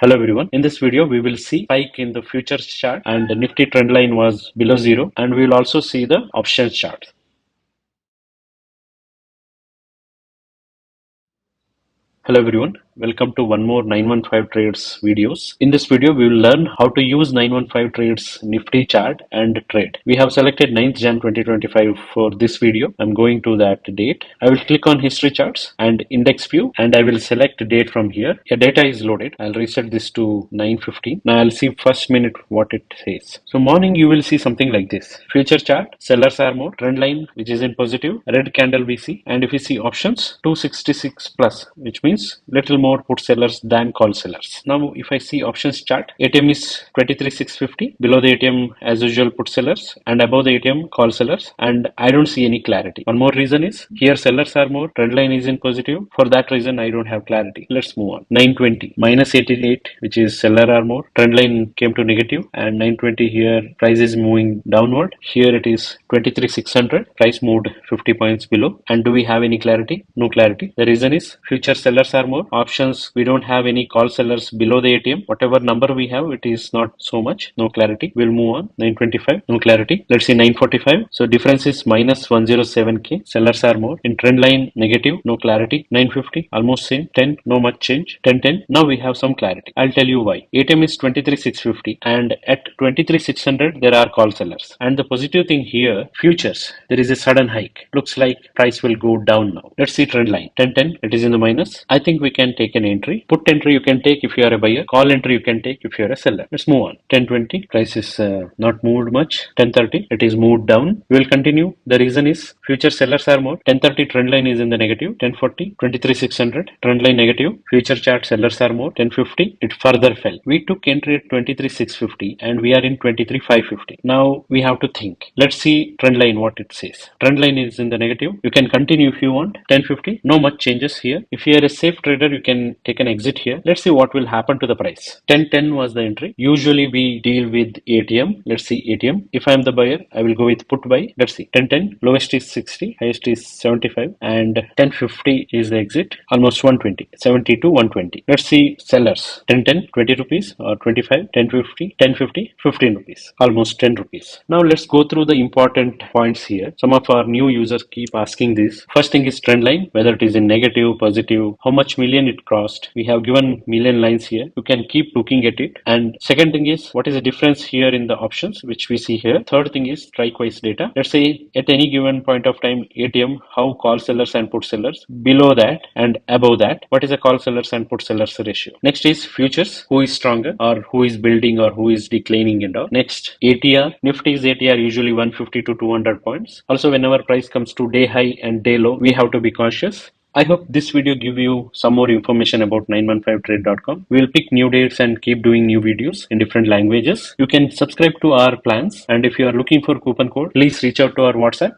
Hello everyone. In this video, we will see spike in the futures chart and the Nifty trend line was below zero, and we will also see the options chart. Hello everyone, welcome to one more 915 Trades videos. In this video, we will learn how to use 915 Trades Nifty chart and trade. We have selected 9th Jan 2025 for this video. I'm going to that date. I will click on history charts and index view, and I will select date from here. A data is loaded. I'll reset this to 9:15. Now I'll see first minute what it says. So morning you will see something like this. Future chart, sellers are more, trend line which is in positive, red candle we see, and if we see options 266 plus, which means little more put sellers than call sellers. Now if I see options chart, ATM is 23,650, below the ATM as usual put sellers, and above the ATM call sellers, and I don't see any clarity. One more reason is here sellers are more, trend line is in positive. For that reason I don't have clarity. Let's move on. 920 minus 88, which is seller are more, trend line came to negative, and 920 here price is moving downward. Here it is 23,600, price moved 50 points below. And do we have any clarity? No clarity. The reason is future sellers are more, options we don't have any call sellers below the ATM. Whatever number we have, it is not so much. No clarity. We'll move on. 925, no clarity. Let's see 945. So difference is minus 107k, sellers are more. In trend line negative, no clarity. 950 almost same. 10 no much change. 1010 now we have some clarity. I'll tell you why. ATM is 23,650, and at 23,600 there are call sellers. And the positive thing here, futures, there is a sudden hike. Looks like price will go down now. Let's see trend line. 1010, it is in the minus. I think we can take an entry. Put entry you can take if you are a buyer. Call entry you can take if you are a seller. Let's move on. 1020, price is not moved much. 1030, it is moved down. We will continue. The reason is future sellers are more. 1030 trend line is in the negative. 1040, 23,600, trend line negative. Future chart sellers are more. 1050, it further fell. We took entry at 23,650 and we are in 23,550. Now we have to think. Let's see trend line what it says. Trend line is in the negative. You can continue if you want. 1050, no much changes here. If you are a safe trader, you can take an exit here. Let's see what will happen to the price. 1010 was the entry. Usually we deal with ATM. Let's see ATM. If I am the buyer, I will go with put buy. Let's see. 1010, lowest is 60, highest is 75, and 1050 is the exit. Almost 120, 70 to 120. Let's see sellers. 1010, 20 rupees or 25, 1050, 1050, 15 rupees. Almost 10 rupees. Now let's go through the important points here. Some of our new users keep asking this. First thing is trend line, whether it is in negative, positive, how much million it crossed. We have given million lines here. You can keep looking at it. And second thing is what is the difference here in the options, which we see here. Third thing is strike wise data. Let's say at any given point of time, ATM, how call sellers and put sellers. Below that and above that, what is the call sellers and put sellers ratio. Next is futures, who is stronger or who is building or who is declining and all. Next, ATR. Nifty's ATR usually 150 to 200 points. Also, whenever price comes to day high and day low, we have to be cautious. I hope this video give you some more information about 915trade.com. We will pick new dates and keep doing new videos in different languages. You can subscribe to our plans, and if you are looking for coupon code, please reach out to our WhatsApp.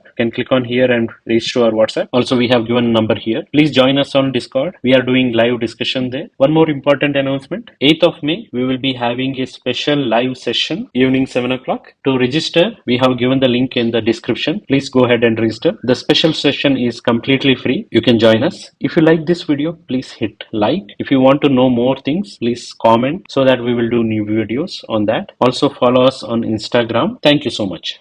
You can click on here and reach to our WhatsApp. Also, we have given a number here. Please join us on Discord. We are doing live discussion there. One more important announcement. 8th of May, we will be having a special live session evening 7 o'clock. To register, we have given the link in the description. Please go ahead and register. The special session is completely free. You can join us. If you like this video, please hit like. If you want to know more things, please comment so that we will do new videos on that. Also follow us on Instagram. Thank you so much.